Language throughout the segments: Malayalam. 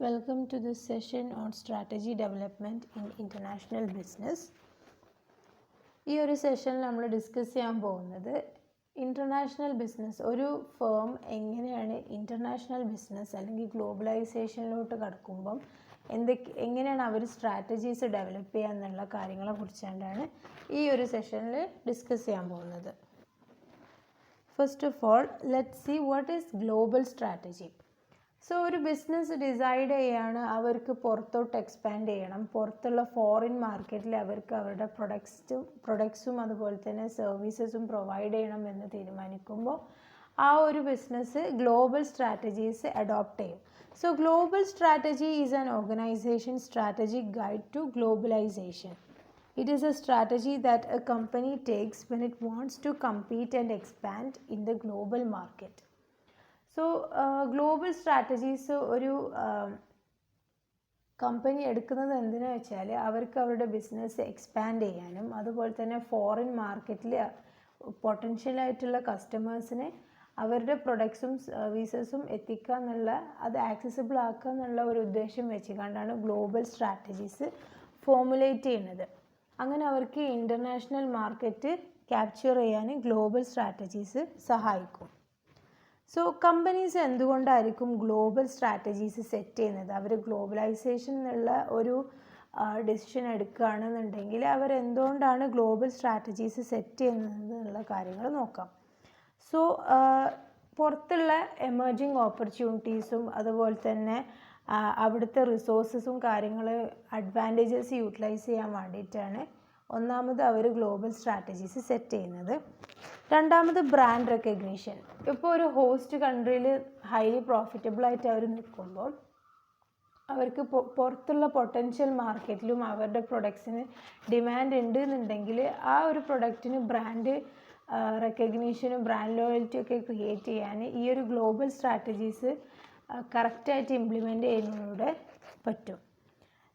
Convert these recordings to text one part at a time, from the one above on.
Welcome to this session on strategy development in international business. ഈ ഒരു സെഷനിൽ നമ്മൾ ഡിസ്കസ് ചെയ്യാൻ പോകുന്നത് ഇൻ്റർനാഷണൽ ബിസിനസ്, ഒരു ഫേം എങ്ങനെയാണ് ഇൻ്റർനാഷണൽ ബിസിനസ് അല്ലെങ്കിൽ ഗ്ലോബലൈസേഷനിലോട്ട് കടക്കുമ്പം എങ്ങനെയാണ് അവർ സ്ട്രാറ്റജീസ് ഡെവലപ്പ് ചെയ്യുക എന്നുള്ള കാര്യങ്ങളെ കുറിച്ചാണ് ഈ ഒരു സെഷനിൽ ഡിസ്കസ് ചെയ്യാൻ പോകുന്നത്. First of all, let's see what is global strategy. So ഒരു ബിസിനസ് ഡിസൈഡ് ചെയ്യാണ് അവർക്ക് പുറത്തോട്ട് എക്സ്പാൻഡ് ചെയ്യണം, പുറത്തുള്ള ഫോറിൻ മാർക്കറ്റിൽ അവർക്ക് അവരുടെ പ്രൊഡക്ട്സും അതുപോലെ തന്നെ സർവീസസും പ്രൊവൈഡ് ചെയ്യണം എന്ന് തീരുമാനിക്കുമ്പോൾ ആ ഒരു ബിസിനസ് ഗ്ലോബൽ സ്ട്രാറ്റജീസ് അഡോപ്റ്റ് ചെയ്യും. So global strategy is an organisation strategic guide to globalisation. It is a strategy that a company takes when it wants to compete and expand in the global market. So global strategies ഒരു കമ്പനി എടുക്കുന്നത് എന്തിനാ വെച്ചാൽ അവർക്ക് അവരുടെ ബിസിനസ് എക്സ്പാൻഡ് ചെയ്യാനും അതുപോലെ തന്നെ ഫോറിൻ മാർക്കറ്റിൽ പൊട്ടൻഷ്യലായിട്ടുള്ള കസ്റ്റമേഴ്സിനെ അവരുടെ പ്രൊഡക്ട്സും സർവീസസും എത്തിക്കുക എന്നുള്ള, അത് ആക്സസിബിൾ ആക്കുക എന്നുള്ള ഒരു ഉദ്ദേശം വെച്ചുകൊണ്ടാണ് ഗ്ലോബൽ സ്ട്രാറ്റജീസ് ഫോമുലേറ്റ് ചെയ്യുന്നത്. അങ്ങനെ അവർക്ക് ഇൻ്റർനാഷണൽ മാർക്കറ്റ് ക്യാപ്ചർ ചെയ്യാൻ ഗ്ലോബൽ സ്ട്രാറ്റജീസ് സഹായിക്കും. സോ കമ്പനീസ് എന്തുകൊണ്ടായിരിക്കും ഗ്ലോബൽ സ്ട്രാറ്റജീസ് സെറ്റ് ചെയ്യുന്നത്? അവർ ഗ്ലോബലൈസേഷൻ എന്നുള്ള ഒരു ഡിസിഷൻ എടുക്കുകയാണെന്നുണ്ടെങ്കിൽ അവരെന്തുകൊണ്ടാണ് ഗ്ലോബൽ സ്ട്രാറ്റജീസ് സെറ്റ് ചെയ്യുന്നത് എന്നുള്ള കാര്യങ്ങൾ നോക്കാം. സോ പുറത്തുള്ള എമർജിങ് ഓപ്പർച്യൂണിറ്റീസും അതുപോലെ തന്നെ അവിടുത്തെ റിസോഴ്സസും കാര്യങ്ങൾ അഡ്വാൻറ്റേജസ് യൂട്ടിലൈസ് ചെയ്യാൻ വേണ്ടിയിട്ടാണ് ഒന്നാമത് അവർ ഗ്ലോബൽ സ്ട്രാറ്റജീസ് സെറ്റ് ചെയ്യുന്നത്. രണ്ടാമത് ബ്രാൻഡ് റെക്കഗ്നീഷൻ. ഇപ്പോൾ ഒരു ഹോസ്റ്റ് കൺട്രിയിൽ ഹൈലി പ്രോഫിറ്റബിളായിട്ട് അവർ നിൽക്കുമ്പോൾ അവർക്ക് പുറത്തുള്ള പൊട്ടൻഷ്യൽ മാർക്കറ്റിലും അവരുടെ പ്രൊഡക്ട്സിന് ഡിമാൻഡ് ഉണ്ട് എന്നുണ്ടെങ്കിൽ ആ ഒരു പ്രൊഡക്റ്റിന് ബ്രാൻഡ് റെക്കഗ്നീഷനും ബ്രാൻഡ് ലോയൽറ്റിയും ഒക്കെ ക്രിയേറ്റ് ചെയ്യാൻ ഈ ഒരു ഗ്ലോബൽ സ്ട്രാറ്റജീസ് കറക്റ്റായിട്ട് ഇംപ്ലിമെൻ്റ് ചെയ്യുന്നതിലൂടെ പറ്റും.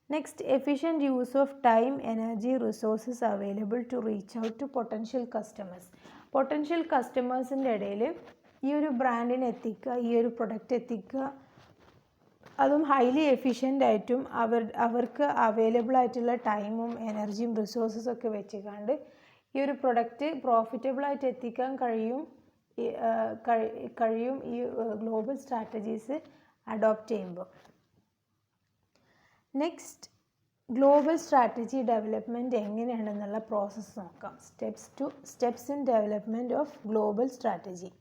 Next, efficient use of time, energy, resources available to reach out to potential customers. Potential കസ്റ്റമേഴ്സിൻ്റെ ഇടയിൽ ഈ ഒരു ബ്രാൻഡിനെ എത്തിക്കുക, ഈ ഒരു പ്രൊഡക്റ്റ് എത്തിക്കുക, അതും ഹൈലി എഫിഷ്യൻ്റ് ആയിട്ടും അവർക്ക് അവൈലബിൾ ആയിട്ടുള്ള ടൈമും എനർജിയും റിസോഴ്സസും ഒക്കെ വെച്ചുകൊണ്ട് ഈ ഒരു പ്രൊഡക്റ്റ് പ്രോഫിറ്റബിളായിട്ട് എത്തിക്കാൻ കഴിയും ഈ ഗ്ലോബൽ സ്ട്രാറ്റജീസ് അഡോപ്റ്റ് ചെയ്യുമ്പോൾ. നെക്സ്റ്റ്, ഗ്ലോബൽ സ്ട്രാറ്റജി ഡെവലപ്മെൻറ്റ് എങ്ങനെയാണെന്നുള്ള പ്രോസസ്സ് നോക്കാം. Steps in development of global strategy.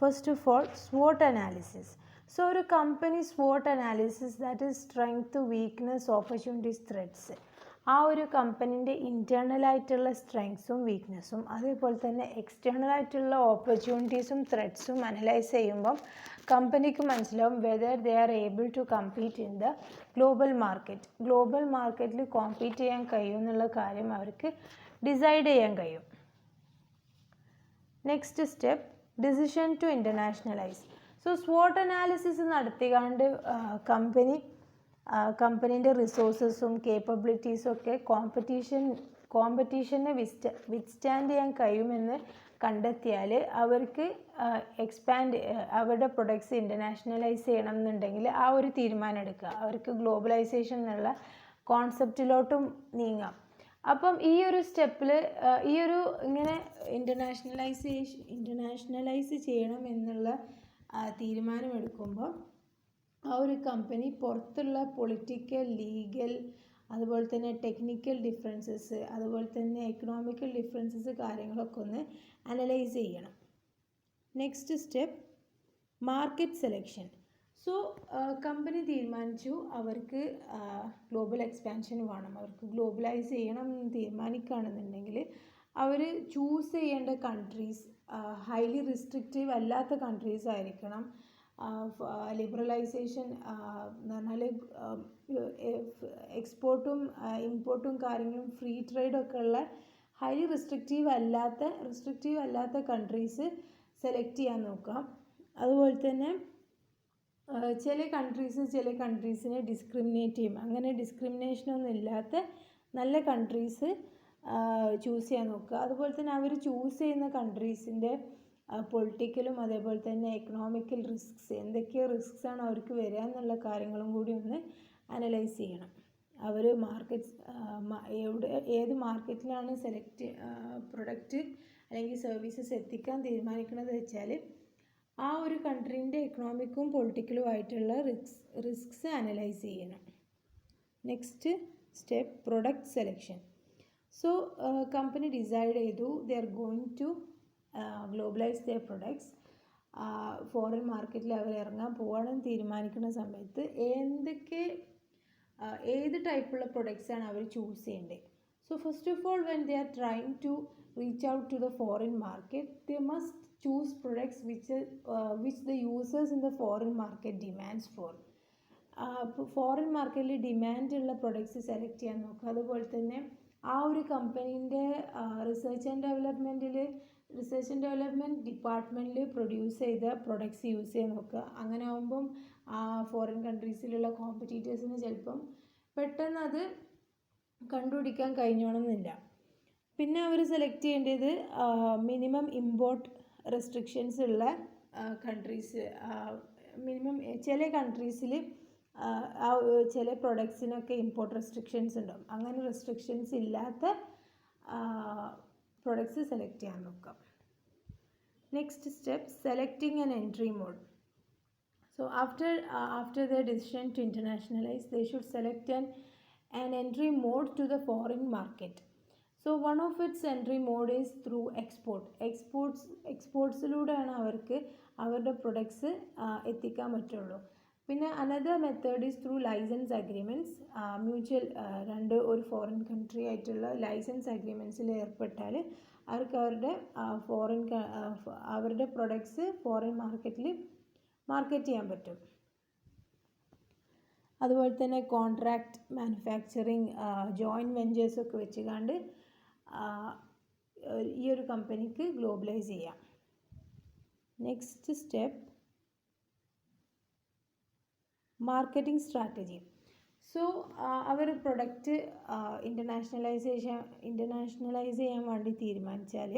First of all, SWOT analysis. So ഒരു company SWOT analysis, that is strength, weakness, opportunities, threats. ആ ഒരു കമ്പനീൻ്റെ ഇൻറ്റേർണലായിട്ടുള്ള സ്ട്രെങ്സും വീക്ക്നെസ്സും അതേപോലെ തന്നെ എക്സ്റ്റേണലായിട്ടുള്ള ഓപ്പർച്യൂണിറ്റീസും ത്രെഡ്സും അനലൈസ് ചെയ്യുമ്പം കമ്പനിക്ക് മനസ്സിലാവും whether they are able to compete in the global market. Global മാർക്കറ്റിൽ കോമ്പീറ്റ് ചെയ്യാൻ കഴിയും എന്നുള്ള കാര്യം അവർക്ക് ഡിസൈഡ് ചെയ്യാൻ കഴിയും. Next step, decision to internationalise. So SWOT analysis നടത്തിക്കാണ്ട് കമ്പനീൻ്റെ റിസോഴ്സസും കേപ്പബിലിറ്റീസും ഒക്കെ കോമ്പറ്റീഷനെ വിത്ത്സ്റ്റാൻഡ് ചെയ്യാൻ കഴിയുമെന്ന് കണ്ടെത്തിയാൽ അവർക്ക് അവരുടെ പ്രൊഡക്ട്സ് ഇൻ്റർനാഷണലൈസ് ചെയ്യണം എന്നുണ്ടെങ്കിൽ ആ ഒരു തീരുമാനം എടുക്കുക, അവർക്ക് ഗ്ലോബലൈസേഷൻ എന്നുള്ള കോൺസെപ്റ്റിലോട്ടും നീങ്ങാം. അപ്പം ഈ ഒരു സ്റ്റെപ്പിൽ ഇങ്ങനെ ഇൻ്റർനാഷണലൈസ് ചെയ്യണം എന്നുള്ള തീരുമാനമെടുക്കുമ്പോൾ ആ ഒരു കമ്പനി പുറത്തുള്ള പൊളിറ്റിക്കൽ, ലീഗൽ, അതുപോലെ തന്നെ ടെക്നിക്കൽ ഡിഫറൻസസ്, അതുപോലെ തന്നെ എക്കണോമിക്കൽ ഡിഫറൻസസ് കാര്യങ്ങളൊക്കെ ഒന്ന് അനലൈസ് ചെയ്യണം. Next step, market selection. So company തീരുമാനിച്ചു അവർക്ക് ഗ്ലോബൽ എക്സ്പാൻഷൻ വേണം, അവർക്ക് ഗ്ലോബലൈസ് ചെയ്യണം എന്ന് തീരുമാനിക്കുകയാണെന്നുണ്ടെങ്കിൽ അവർ ചൂസ് ചെയ്യേണ്ട കൺട്രീസ് ഹൈലി റിസ്ട്രിക്റ്റീവ് അല്ലാത്ത കൺട്രീസ് ആയിരിക്കണം. ലിബറലൈസേഷൻ എന്ന് പറഞ്ഞാൽ എക്സ്പോർട്ടും ഇമ്പോർട്ടും കാര്യങ്ങളും ഫ്രീ ട്രേഡൊക്കെ ഉള്ള ഹൈലി റിസ്ട്രിക്റ്റീവ് അല്ലാത്ത കൺട്രീസ് സെലക്ട് ചെയ്യാൻ നോക്കാം. അതുപോലെ തന്നെ ചില കൺട്രീസിനെ ഡിസ്ക്രിമിനേറ്റ് ചെയ്യും. അങ്ങനെ ഡിസ്ക്രിമിനേഷനൊന്നും ഇല്ലാത്ത നല്ല കൺട്രീസ് ചൂസ് ചെയ്യാൻ നോക്കുക. അതുപോലെ തന്നെ അവർ ചൂസ് ചെയ്യുന്ന കൺട്രീസിൻ്റെ പൊളിറ്റിക്കലും അതേപോലെ തന്നെ എക്കണോമിക്കൽ റിസ്ക്സ്, എന്തൊക്കെ റിസ്ക്സ് ആണ് അവർക്ക് വരിക എന്നുള്ള കാര്യങ്ങളും കൂടി ഒന്ന് അനലൈസ് ചെയ്യണം. അവർ ഏത് മാർക്കറ്റിലാണ് പ്രൊഡക്റ്റ് അല്ലെങ്കിൽ സർവീസസ് എത്തിക്കാൻ തീരുമാനിക്കുന്നത് വെച്ചാൽ ആ ഒരു കൺട്രീൻ്റെ എക്കണോമിക്കും പൊളിറ്റിക്കലും ആയിട്ടുള്ള റിസ്ക്സ് അനലൈസ് ചെയ്യണം. Next step product selection. So company decide ചെയ്തു they are going to globalise their products. Foreign മാർക്കറ്റിൽ അവർ ഇറങ്ങാൻ പോകണമെന്ന് തീരുമാനിക്കുന്ന സമയത്ത് ഏത് ടൈപ്പുള്ള പ്രൊഡക്ട്സാണ് അവർ ചൂസ് ചെയ്യേണ്ടത്. So first of all when they are trying to reach out to the foreign market, they must choose products which the users in the foreign market demands for. Foreign മാർക്കറ്റിൽ ഡിമാൻഡുള്ള പ്രൊഡക്ട്സ് സെലക്ട് ചെയ്യാൻ നോക്കുക. അതുപോലെ തന്നെ ആ ഒരു കമ്പനീൻ്റെ റിസർച്ച് ആൻഡ് ഡെവലപ്മെൻറ്റ് ഡിപ്പാർട്ട്മെൻറ്റിൽ പ്രൊഡ്യൂസ് ചെയ്ത പ്രൊഡക്ട്സ് യൂസ് ചെയ്യാൻ നോക്കുക. അങ്ങനെ ആകുമ്പം ഫോറിൻ കൺട്രീസിലുള്ള കോമ്പറ്റീറ്റേഴ്സിന് ചിലപ്പം പെട്ടെന്ന് അത് കണ്ടുപിടിക്കാൻ കഴിഞ്ഞോണമെന്നില്ല. പിന്നെ അവർ സെലക്ട് ചെയ്യേണ്ടത് മിനിമം ഇമ്പോർട്ട് റെസ്ട്രിക്ഷൻസ് ഉള്ള കൺട്രീസ്. ചില കൺട്രീസിൽ ചില പ്രൊഡക്ട്സിനൊക്കെ ഇമ്പോർട്ട് റെസ്ട്രിക്ഷൻസ് ഉണ്ടാവും. അങ്ങനെ റെസ്ട്രിക്ഷൻസ് ഇല്ലാത്ത പ്രൊഡക്ട്സ് സെലക്ട് ചെയ്യാൻ നോക്കാം. Next step selecting an entry mode. So after their decision to internationalize, they should select an entry mode to the foreign market. So one of its entry mode is through exportsലൂടെയാണ് അവർക്ക് അവരുടെ പ്രൊഡക്ട്സ് എത്തിക്കാൻ പറ്റുള്ളൂ. പിന്നെ another method is through licence agreements. ഒരു ഫോറിൻ കൺട്രി ആയിട്ടുള്ള ലൈസൻസ് അഗ്രിമെൻറ്റ്സിൽ ഏർപ്പെട്ടാൽ അവർക്ക് അവരുടെ പ്രൊഡക്ട്സ് ഫോറിൻ മാർക്കറ്റിൽ മാർക്കറ്റ് ചെയ്യാൻ പറ്റും. അതുപോലെ തന്നെ കോൺട്രാക്റ്റ് മാനുഫാക്ചറിങ്, ജോയിൻറ്റ് വെഞ്ചേഴ്സൊക്കെ വെച്ചുകൊണ്ട് ഈ ഒരു കമ്പനിക്ക് ഗ്ലോബലൈസ് ചെയ്യാം. Next step marketing strategy. So അവർ പ്രൊഡക്റ്റ് ഇൻ്റർനാഷണലൈസ് ചെയ്യാൻ വേണ്ടി തീരുമാനിച്ചാൽ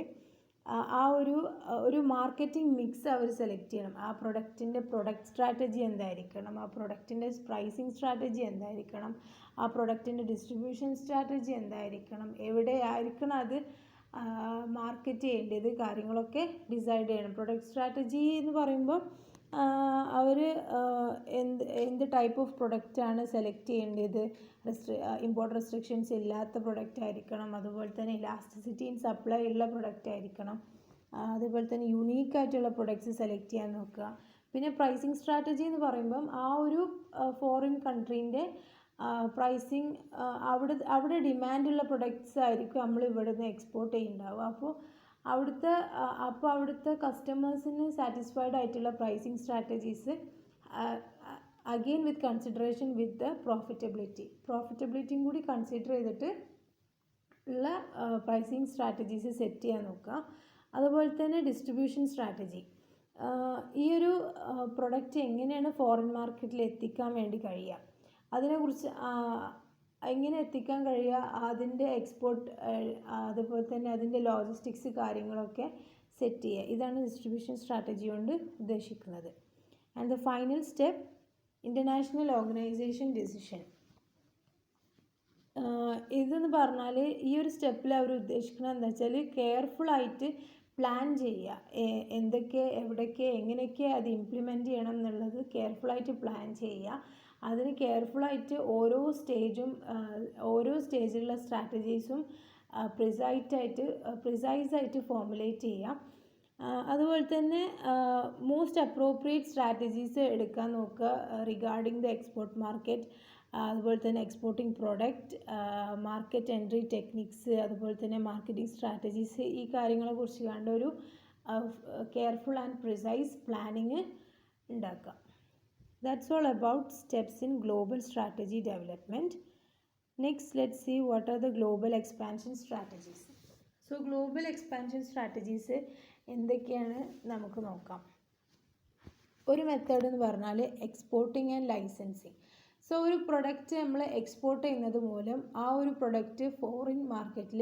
ഒരു മാർക്കറ്റിംഗ് മിക്സ് അവർ സെലക്ട് ചെയ്യണം. ആ പ്രൊഡക്റ്റിൻ്റെ പ്രൊഡക്റ്റ് സ്ട്രാറ്റജി എന്തായിരിക്കണം, ആ പ്രൊഡക്റ്റിൻ്റെ പ്രൈസിങ് സ്ട്രാറ്റജി എന്തായിരിക്കണം, ആ പ്രൊഡക്റ്റിൻ്റെ ഡിസ്ട്രിബ്യൂഷൻ സ്ട്രാറ്റജി എന്തായിരിക്കണം, എവിടെയായിരിക്കണം അത് മാർക്കറ്റ് ചെയ്യേണ്ടത്, കാര്യങ്ങളൊക്കെ ഡിസൈഡ് ചെയ്യണം. പ്രൊഡക്റ്റ് സ്ട്രാറ്റജി എന്ന് പറയുമ്പോൾ അവർ എന്ത് ടൈപ്പ് ഓഫ് പ്രൊഡക്റ്റാണ് സെലക്ട് ചെയ്യേണ്ടത്. ഇമ്പോർട്ട് റെസ്ട്രിക്ഷൻസ് ഇല്ലാത്ത പ്രൊഡക്റ്റ് ആയിരിക്കണം, അതുപോലെ തന്നെ ഇലാസ്റ്റിസിറ്റി ഇൻ സപ്ലൈ ഉള്ള പ്രൊഡക്റ്റ് ആയിരിക്കണം, അതുപോലെ തന്നെ യുണീക്കായിട്ടുള്ള പ്രൊഡക്ട്സ് സെലക്ട് ചെയ്യാൻ നോക്കുക. പിന്നെ പ്രൈസിങ് സ്ട്രാറ്റജി എന്ന് പറയുമ്പം ആ ഒരു ഫോറിൻ കൺട്രീൻ്റെ പ്രൈസിങ് അവിടെ ഡിമാൻഡുള്ള പ്രൊഡക്ട്സ് ആയിരിക്കും നമ്മൾ ഇവിടെ നിന്ന് എക്സ്പോർട്ട് ചെയ്യുന്നുണ്ടാവുക. അപ്പോൾ അവിടുത്തെ കസ്റ്റമേഴ്സിന് സാറ്റിസ്ഫൈഡ് ആയിട്ടുള്ള pricing strategies again with consideration with the പ്രോഫിറ്റബിലിറ്റിയും കൂടി കൺസിഡർ ചെയ്തിട്ട് ഉള്ള പ്രൈസിങ് സ്ട്രാറ്റജീസ് സെറ്റ് ചെയ്യാൻ നോക്കുക. അതുപോലെ തന്നെ ഡിസ്ട്രിബ്യൂഷൻ സ്ട്രാറ്റജി. ഈ ഒരു പ്രൊഡക്റ്റ് എങ്ങനെയാണ് ഫോറിൻ മാർക്കറ്റിൽ എത്തിക്കാൻ വേണ്ടി കഴിയുക, അതിനെക്കുറിച്ച് എങ്ങനെ എത്തിക്കാൻ കഴിയുക, അതിൻ്റെ എക്സ്പോർട്ട്, അതുപോലെ തന്നെ അതിൻ്റെ ലോജിസ്റ്റിക്സ് കാര്യങ്ങളൊക്കെ സെറ്റ് ചെയ്യുക. ഇതാണ് ഡിസ്ട്രിബ്യൂഷൻ സ്ട്രാറ്റജി കൊണ്ട് ഉദ്ദേശിക്കുന്നത്. And the final step international organisation decision. ഇതെന്ന് പറഞ്ഞാൽ ഈ ഒരു സ്റ്റെപ്പിൽ അവർ ഉദ്ദേശിക്കുന്നത് എന്താ വെച്ചാൽ കെയർഫുള്ളായിട്ട് പ്ലാൻ ചെയ്യുക. എന്തൊക്കെ എവിടെയൊക്കെ എങ്ങനെയൊക്കെ അത് ഇംപ്ലിമെൻറ്റ് ചെയ്യണം എന്നുള്ളത് കെയർഫുള്ളായിട്ട് പ്ലാൻ ചെയ്യുക. അതിന് കെയർഫുള്ളായിട്ട് ഓരോ സ്റ്റേജിലുള്ള സ്ട്രാറ്റജീസും പ്രിസൈസായിട്ട് ഫോർമുലേറ്റ് ചെയ്യുക. അതുപോലെ തന്നെ മോസ്റ്റ് അപ്രോപ്രിയേറ്റ് സ്ട്രാറ്റജീസ് എടുക്കാൻ നോക്കുക റിഗാർഡിങ് ദ എക്സ്പോർട്ട് മാർക്കറ്റ്. അതുപോലെ തന്നെ exporting product, market entry techniques, അതുപോലെ തന്നെ മാർക്കറ്റിംഗ് സ്ട്രാറ്റജീസ്, ഈ കാര്യങ്ങളെ കുറിച്ച് കണ്ട ഒരു കെയർഫുൾ ആൻഡ് പ്രിസൈസ് പ്ലാനിങ് ഉണ്ടാക്കുക. That's all about steps in global strategy development. Next, let's see what are the global expansion strategies. So, global expansion strategies എന്തൊക്കെയാണ് നമുക്ക് നോക്കാം. ഒരു മെത്തേഡ് എന്ന് പറഞ്ഞാൽ എക്സ്പോർട്ടിങ് ആൻഡ് ലൈസൻസിങ്. സോ ഒരു പ്രൊഡക്റ്റ് നമ്മൾ എക്സ്പോർട്ട് ചെയ്യുന്നത് മൂലം ആ ഒരു പ്രൊഡക്റ്റ് ഫോറിൻ മാർക്കറ്റിൽ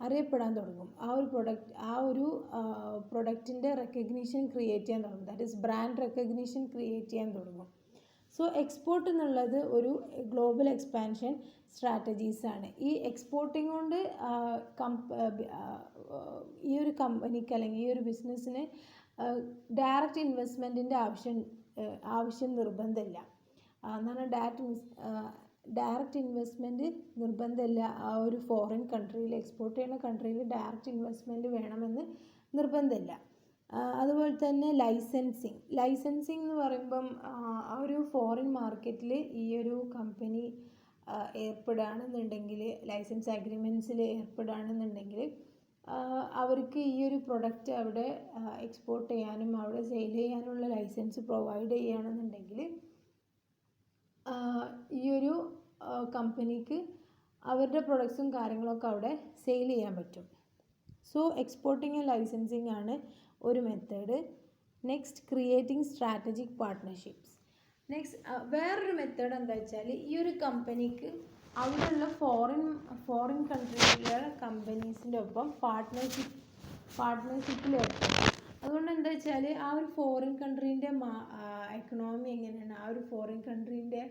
അറിയപ്പെടാൻ തുടങ്ങും. ആ ഒരു പ്രൊഡക്റ്റിൻ്റെ റെക്കഗ്നീഷൻ ക്രിയേറ്റ് ചെയ്യാൻ തുടങ്ങും. That is brand recognition create ചെയ്യാൻ തുടങ്ങും. സോ എക്സ്പോർട്ട് എന്നുള്ളത് ഒരു ഗ്ലോബൽ എക്സ്പാൻഷൻ സ്ട്രാറ്റജീസാണ്. ഈ എക്സ്പോർട്ടിങ് കൊണ്ട് ഈ ഒരു കമ്പനിക്ക് അല്ലെങ്കിൽ ഈ ഒരു ബിസിനസ്സിന് ഡയറക്റ്റ് ഇൻവെസ്റ്റ്മെൻറ്റിൻ്റെ ആവശ്യം നിർബന്ധമില്ല. എന്നാണ് ഡയറക്റ്റ് ഇൻവെസ്റ്റ്മെൻറ്റ് നിർബന്ധമില്ല. ആ ഒരു ഫോറിൻ കൺട്രിയിൽ എക്സ്പോർട്ട് ചെയ്യുന്ന കൺട്രിയിൽ ഡയറക്റ്റ് ഇൻവെസ്റ്റ്മെൻറ്റ് വേണമെന്ന് നിർബന്ധമില്ല. അതുപോലെ തന്നെ ലൈസൻസിങ് എന്ന് പറയുമ്പം ആ ഒരു ഫോറിൻ മാർക്കറ്റിൽ ഈ ഒരു കമ്പനി ഏർപ്പെടുകയാണെന്നുണ്ടെങ്കിൽ, ലൈസൻസ് അഗ്രിമെൻറ്റ്സിൽ ഏർപ്പെടുകയാണെന്നുണ്ടെങ്കിൽ അവർക്ക് ഈ ഒരു പ്രൊഡക്റ്റ് അവിടെ എക്സ്പോർട്ട് ചെയ്യാനും അവിടെ സെയിൽ ചെയ്യാനുള്ള ലൈസൻസ് പ്രൊവൈഡ് ചെയ്യുകയാണെന്നുണ്ടെങ്കിൽ ഈ ഒരു കമ്പനിക്ക് അവരുടെ പ്രൊഡക്ട്സും കാര്യങ്ങളൊക്കെ അവിടെ സെയിൽ ചെയ്യാൻ പറ്റും. സോ എക്സ്പോർട്ടിങ് ആൻഡ് ലൈസൻസിങ് ആണ് ഒരു method. Next, creating strategic partnerships. Next വേറൊരു മെത്തേഡ് എന്താ വെച്ചാൽ, ഈ ഒരു കമ്പനിക്ക് അവിടെയുള്ള ഫോറിൻ കൺട്രിയിലെ കമ്പനീസിൻ്റെ ഒപ്പം പാർട്ട്ണർഷിപ്പിൽ ഏർപ്പെടും. അതുകൊണ്ട് എന്താ വെച്ചാൽ ആ ഒരു ഫോറിൻ കൺട്രീൻ്റെ എക്കണോമി എങ്ങനെയാണ്, ആ ഒരു ഫോറിൻ കൺട്രീൻ്റെ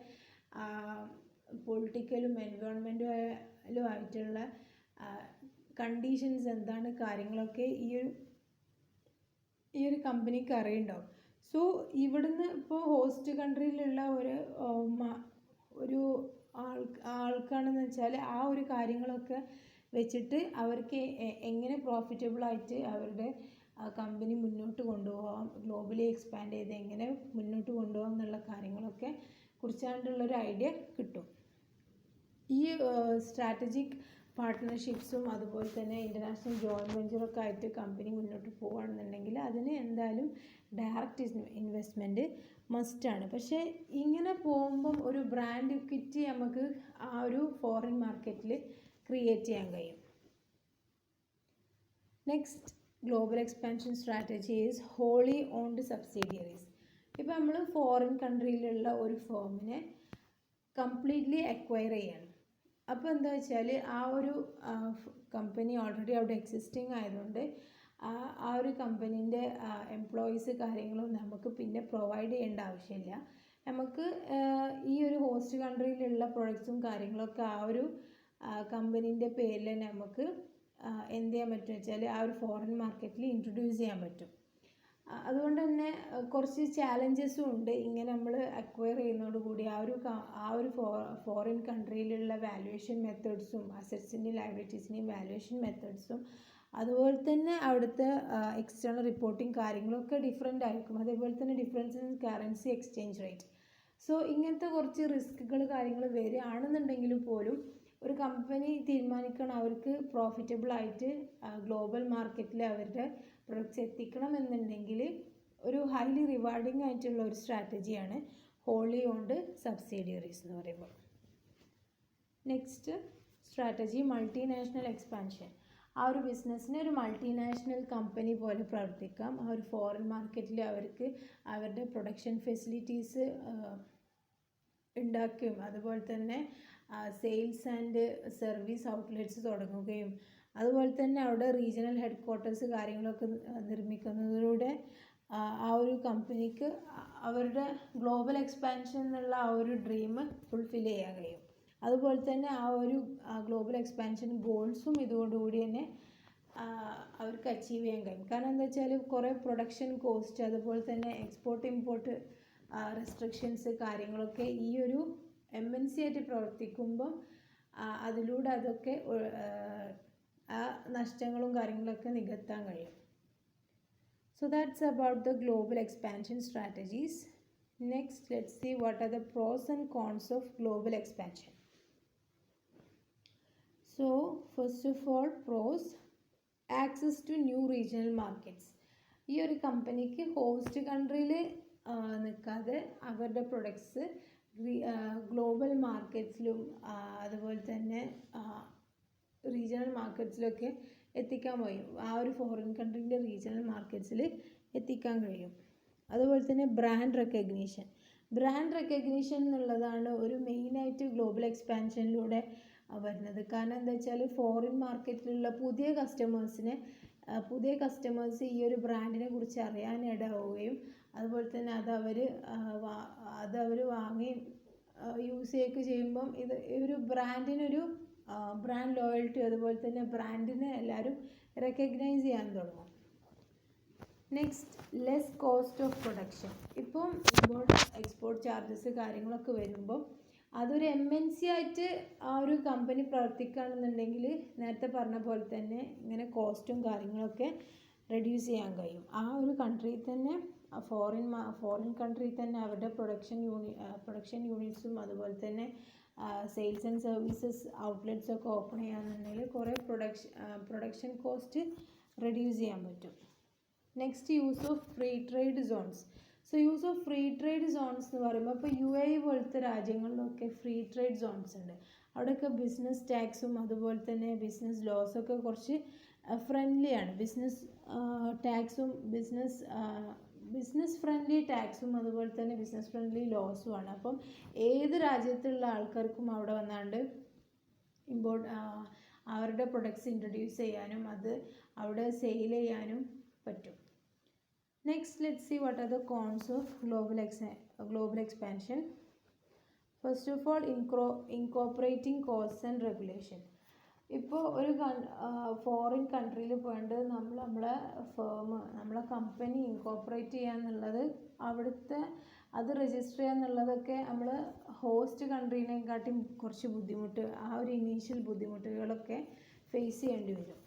പൊളിറ്റിക്കലും എൻവയോൺമെൻറ്റും ആയിട്ടുള്ള കണ്ടീഷൻസ് എന്താണ്, കാര്യങ്ങളൊക്കെ ഈ ഒരു കമ്പനിക്ക് അറിയുണ്ടാവും. സോ ഇവിടുന്ന് ഇപ്പോൾ ഹോസ്റ്റ് കൺട്രിയിലുള്ള ഒരു ആൾക്കാണെന്ന് വെച്ചാൽ ആ ഒരു കാര്യങ്ങളൊക്കെ വെച്ചിട്ട് അവർക്ക് എങ്ങനെ പ്രോഫിറ്റബിളായിട്ട് അവരുടെ കമ്പനി മുന്നോട്ട് കൊണ്ടുപോകാം, ഗ്ലോബലി എക്സ്പാൻഡ് ചെയ്ത് എങ്ങനെ മുന്നോട്ട് കൊണ്ടുപോകാം എന്നുള്ള കാര്യങ്ങളൊക്കെ കുറിച്ചാണ്ടുള്ളൊരു ഐഡിയ കിട്ടും. ഈ സ്ട്രാറ്റജിക് പാർട്ട്ണർഷിപ്സും അതുപോലെ തന്നെ ഇൻ്റർനാഷണൽ ജോയിൻറ്റ് വെഞ്ചറൊക്കെ ആയിട്ട് കമ്പനി മുന്നോട്ട് പോകുകയാണെന്നുണ്ടെങ്കിൽ അതിന് എന്തായാലും ഡയറക്റ്റ് ഇൻവെസ്റ്റ്മെൻറ്റ് മസ്റ്റാണ്. പക്ഷേ ഇങ്ങനെ പോകുമ്പം ഒരു ബ്രാൻഡ് ഇക്വിറ്റി നമുക്ക് ആ ഒരു ഫോറിൻ മാർക്കറ്റിൽ ക്രിയേറ്റ് ചെയ്യാൻ കഴിയും. Next global expansion strategy is holy owned subsidiaries. ഇപ്പോൾ നമ്മൾ ഫോറിൻ കൺട്രിയിലുള്ള ഒരു ഫേമിനെ കംപ്ലീറ്റ്ലി അക്വയർ ചെയ്യണം. അപ്പോൾ എന്താ വെച്ചാൽ ആ ഒരു കമ്പനി ഓൾറെഡി അവിടെ എക്സിസ്റ്റിംഗ് ആയതുകൊണ്ട് ആ ഒരു കമ്പനീൻ്റെ എംപ്ലോയീസ് കാര്യങ്ങളും നമുക്ക് പിന്നെ പ്രൊവൈഡ് ചെയ്യേണ്ട ആവശ്യമില്ല. നമുക്ക് ഈ ഒരു ഹോസ്റ്റ് കൺട്രിയിലുള്ള പ്രൊഡക്ട്സും കാര്യങ്ങളൊക്കെ ആ ഒരു കമ്പനീൻ്റെ പേരിൽ തന്നെ നമുക്ക് എന്ത് ചെയ്യാൻ പറ്റും വെച്ചാൽ ആ ഒരു ഫോറിൻ മാർക്കറ്റിൽ ഇൻട്രൊഡ്യൂസ് ചെയ്യാൻ പറ്റും. അതുകൊണ്ട് തന്നെ കുറച്ച് ചാലഞ്ചസും ഉണ്ട്. ഇങ്ങനെ നമ്മൾ അക്വയർ ചെയ്യുന്നതോടുകൂടി ആ ഒരു ഫോറിൻ കൺട്രിയിലുള്ള വാല്യുവേഷൻ മെത്തേഡ്സും അസറ്റ്സിൻ്റെയും ലയബിലിറ്റീസിൻ്റെയും വാല്യുവേഷൻ മെത്തേഡ്സും അതുപോലെ തന്നെ അവിടുത്തെ എക്സ്റ്റേണൽ റിപ്പോർട്ടിങ് കാര്യങ്ങളൊക്കെ ഡിഫറെൻ്റ് ആയിരിക്കും. അതേപോലെ തന്നെ difference in currency exchange rate. So ഇങ്ങനത്തെ കുറച്ച് റിസ്ക്കുകൾ കാര്യങ്ങൾ വരികയാണെന്നുണ്ടെങ്കിൽ പോലും ഒരു കമ്പനി തീരുമാനിക്കണം അവർക്ക് പ്രോഫിറ്റബിളായിട്ട് ഗ്ലോബൽ മാർക്കറ്റിൽ അവരുടെ പ്രൊഡക്ട്സ് എത്തിക്കണം എന്നുണ്ടെങ്കിൽ ഒരു ഹൈലി റിവാർഡിംഗ് ആയിട്ടുള്ള ഒരു സ്ട്രാറ്റജിയാണ് ഹോളി ഓൺഡ് സബ്സിഡിയറീസ് എന്ന് പറയുമ്പോൾ. Next strategy multinational expansion. ആ ഒരു ബിസിനസ്സിന് ഒരു മൾട്ടിനാഷണൽ കമ്പനി പോലെ പ്രവർത്തിക്കാം. ആ ഒരു ഫോറിൻ മാർക്കറ്റിൽ അവർക്ക് അവരുടെ പ്രൊഡക്ഷൻ ഫെസിലിറ്റീസ് ഉണ്ടാക്കുകയും അതുപോലെ തന്നെ സെയിൽസ് ആൻഡ് സർവീസ് ഔട്ട്ലെറ്റ്സ് തുടങ്ങുകയും അതുപോലെ തന്നെ അവിടെ റീജിയണൽ ഹെഡ് ക്വാർട്ടേഴ്സ് കാര്യങ്ങളൊക്കെ നിർമ്മിക്കുന്നതിലൂടെ ആ ഒരു കമ്പനിക്ക് അവരുടെ ഗ്ലോബൽ എക്സ്പാൻഷൻ എന്നുള്ള ആ ഒരു ഡ്രീം ഫുൾഫിൽ ചെയ്യാൻ കഴിയും. അതുപോലെ തന്നെ ആ ഒരു ഗ്ലോബൽ എക്സ്പാൻഷൻ ഗോൾസും ഇതോടുകൂടി തന്നെ അവർക്ക് അച്ചീവ് ചെയ്യാൻ കഴിയും. കാരണം എന്താ വെച്ചാൽ കുറേ പ്രൊഡക്ഷൻ കോസ്റ്റ് അതുപോലെ തന്നെ എക്സ്പോർട്ട് ഇമ്പോർട്ട് റെസ്ട്രിക്ഷൻസ് കാര്യങ്ങളൊക്കെ ഈ ഒരു MNC ആയിട്ട് പ്രവർത്തിക്കുമ്പം അതിലൂടെ അതൊക്കെ ആ നഷ്ടങ്ങളും കാര്യങ്ങളൊക്കെ നികത്താൻ കഴിയും. So that's about the global expansion strategies. Next, let's see what are the pros and cons of global expansion. So first of all, pros: access to new regional markets. ഈ ഒരു കമ്പനിക്ക് ഹോസ്റ്റ് കൺട്രിയിൽ നിൽക്കാതെ അവരുടെ പ്രൊഡക്ട്സ് ഗ്ലോബൽ മാർക്കറ്റ്സിലും അതുപോലെ തന്നെ റീജിയണൽ മാർക്കറ്റ്സിലൊക്കെ എത്തിക്കാൻ കഴിയും. ആ ഒരു ഫോറിൻ കൺട്രീൻ്റെ റീജിയണൽ മാർക്കറ്റ്സിൽ എത്തിക്കാൻ കഴിയും. അതുപോലെ തന്നെ ബ്രാൻഡ് ബ്രാൻഡ് റെക്കഗ്നീഷൻ എന്നുള്ളതാണ് ഒരു മെയിനായിട്ട് ഗ്ലോബൽ എക്സ്പാൻഷനിലൂടെ വരുന്നത്. കാരണം എന്താ വെച്ചാൽ ഫോറിൻ മാർക്കറ്റിലുള്ള പുതിയ കസ്റ്റമേഴ്സ് ഈ ഒരു ബ്രാൻഡിനെ കുറിച്ച് അറിയാനിടയാവുകയും അതുപോലെ തന്നെ അതവർ വാങ്ങി യൂസ് ചെയ്യുകയൊക്കെ ചെയ്യുമ്പം ഒരു ബ്രാൻഡിനൊരു ബ്രാൻഡ് ലോയൽറ്റി, അതുപോലെ തന്നെ ബ്രാൻഡിനെ എല്ലാവരും റെക്കഗ്നൈസ് ചെയ്യാൻ തുടങ്ങും. Next, less cost of production. ഇപ്പം ഇമ്പോർട്ട് എക്സ്പോർട്ട് ചാർജസ് കാര്യങ്ങളൊക്കെ വരുമ്പോൾ അതൊരു MNC ആയിട്ട് ആ ഒരു കമ്പനി പ്രവർത്തിക്കുകയാണെന്നുണ്ടെങ്കിൽ നേരത്തെ പറഞ്ഞ പോലെ തന്നെ ഇങ്ങനെ കോസ്റ്റും കാര്യങ്ങളൊക്കെ റെഡ്യൂസ് ചെയ്യാൻ കഴിയും. ആ ഒരു കൺട്രിയിൽ തന്നെ ഫോറിൻ കൺട്രിയിൽ തന്നെ അവരുടെ പ്രൊഡക്ഷൻ യൂണിറ്റ്സും അതുപോലെ തന്നെ സെയിൽസ് ആൻഡ് സർവീസസ് ഔട്ട്ലെറ്റ്സ് ഒക്കെ ഓപ്പൺ ചെയ്യാന്നുണ്ടെങ്കിൽ കുറേ പ്രൊഡക്ഷൻ കോസ്റ്റ് റെഡ്യൂസ് ചെയ്യാൻ പറ്റും. Next, use of free trade zones. So use of free trade zones എന്ന് പറയുമ്പോൾ ഇപ്പോൾ UAE പോലത്തെ രാജ്യങ്ങളിലൊക്കെ ഫ്രീ ട്രേഡ് സോൺസ് ഉണ്ട്. അവിടെയൊക്കെ ബിസിനസ് ടാക്സും അതുപോലെ തന്നെ ബിസിനസ് ലോസൊക്കെ കുറച്ച് ഫ്രണ്ട്ലിയാണ്. ബിസിനസ് ടാക്സും ബിസിനസ് ഫ്രണ്ട്ലി ടാക്സും അതുപോലെ തന്നെ ബിസിനസ് ഫ്രണ്ട്ലി ലോസുമാണ്. അപ്പം ഏത് രാജ്യത്തുള്ള ആൾക്കാർക്കും അവിടെ വന്നാണ്ട് അവരുടെ പ്രൊഡക്ട്സ് ഇൻട്രൊഡ്യൂസ് ചെയ്യാനും അത് അവിടെ സെയിൽ ചെയ്യാനും പറ്റും. Next, let's see what are the cons of global expansion. First of all, incorporating costs and regulation. ഇപ്പോൾ ഒരു ഫോറിൻ കൺട്രിയിൽ പോയിട്ട് നമ്മളെ കമ്പനി ഇൻകോപ്പറേറ്റ് ചെയ്യാന്നുള്ളത് അത് രജിസ്റ്റർ ചെയ്യാന്നുള്ളതൊക്കെ നമ്മൾ ഹോസ്റ്റ് കൺട്രീനെക്കാട്ടും കുറച്ച് ബുദ്ധിമുട്ട്, ആ ഒരു ഇനീഷ്യൽ ബുദ്ധിമുട്ടുകളൊക്കെ ഫേസ് ചെയ്യേണ്ടി വരും.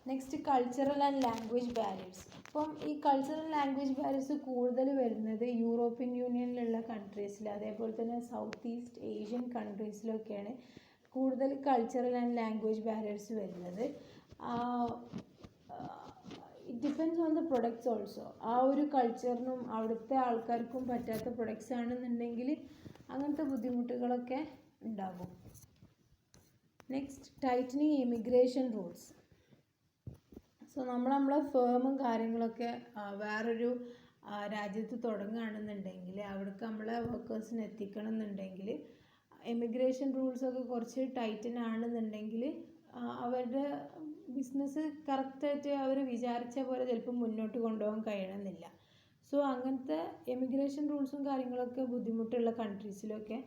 Next, cultural and language barriers. അപ്പം ഈ കൾച്ചറൽ ലാംഗ്വേജ് ബാരിയേഴ്സ് കൂടുതൽ വരുന്നത് യൂറോപ്യൻ യൂണിയനിലുള്ള കൺട്രീസിൽ, അതേപോലെ തന്നെ സൗത്ത് ഈസ്റ്റ് ഏഷ്യൻ കൺട്രീസിലൊക്കെയാണ് കൂടുതൽ കൾച്ചറൽ ആൻഡ് ലാംഗ്വേജ് ബാരിയേഴ്സ് വരുന്നത്. It depends on the products also. ആ ഒരു കൾച്ചറിനും അവിടുത്തെ ആൾക്കാർക്കും പറ്റാത്ത പ്രൊഡക്ട്സ് ആണെന്നുണ്ടെങ്കിൽ അങ്ങനത്തെ ബുദ്ധിമുട്ടുകളൊക്കെ ഉണ്ടാകും. Next, tightening immigration rules. So നമ്മളെ ഫേമും കാര്യങ്ങളൊക്കെ വേറൊരു രാജ്യത്ത് തുടങ്ങുകയാണെന്നുണ്ടെങ്കിൽ അവിടേക്ക് നമ്മളെ വർക്കേഴ്സിന് എത്തിക്കണം എന്നുണ്ടെങ്കിൽ ഇമിഗ്രേഷൻ റൂൾസൊക്കെ കുറച്ച് ടൈറ്റൻ ആണെന്നുണ്ടെങ്കിൽ അവരുടെ ബിസിനസ് കറക്റ്റായിട്ട് അവർ വിചാരിച്ച പോലെ ചിലപ്പോൾ മുന്നോട്ട് കൊണ്ടുപോകാൻ കഴിയണമെന്നില്ല. സോ അങ്ങനത്തെ ഇമിഗ്രേഷൻ റൂൾസും കാര്യങ്ങളൊക്കെ ബുദ്ധിമുട്ടുള്ള കൺട്രീസിലൊക്കെ